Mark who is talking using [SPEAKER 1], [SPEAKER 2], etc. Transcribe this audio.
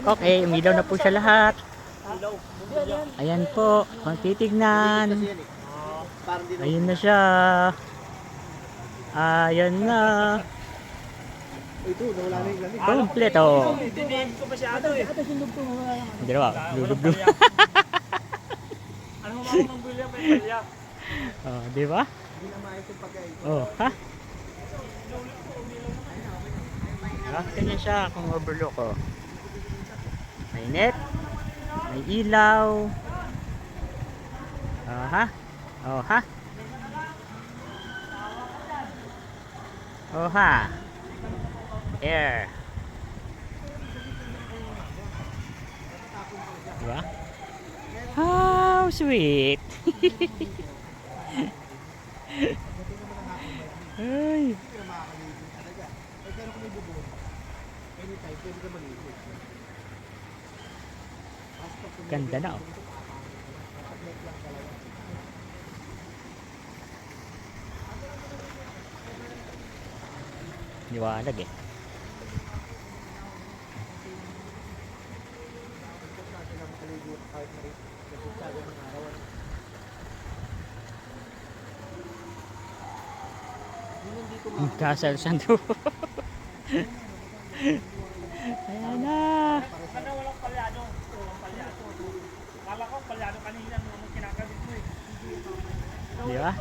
[SPEAKER 1] Okay, umilaw na po siya lahat. Ayan po, kung titignan. Ayun na siya. Ayan na.
[SPEAKER 2] Ito, nawala na yung lamig.
[SPEAKER 1] Kompleto.
[SPEAKER 3] Hindi ko masyado eh.
[SPEAKER 1] Hindi na ba? Lulublob.
[SPEAKER 3] Ano mo ako ng bilya pa yung bilya?
[SPEAKER 1] Oh, di ba?
[SPEAKER 2] Hindi na maayos yung pagkain.
[SPEAKER 1] Oh, ha? Ganyan siya kung overlook ko. May net. May ilaw. Oh, ha? Oh, ha? Oh, ha? Air. Diba? How sweet. Ay.
[SPEAKER 2] Pero kung may bubong, anytime, pwede ka maligo.
[SPEAKER 1] Ganda na oh. Liwanag eh. Kasal siya doon. Ayan na.
[SPEAKER 3] Sana walang palyado. Walang palyado. Kala ko palyado kanina nung kinakabit mo eh.
[SPEAKER 1] Di ba?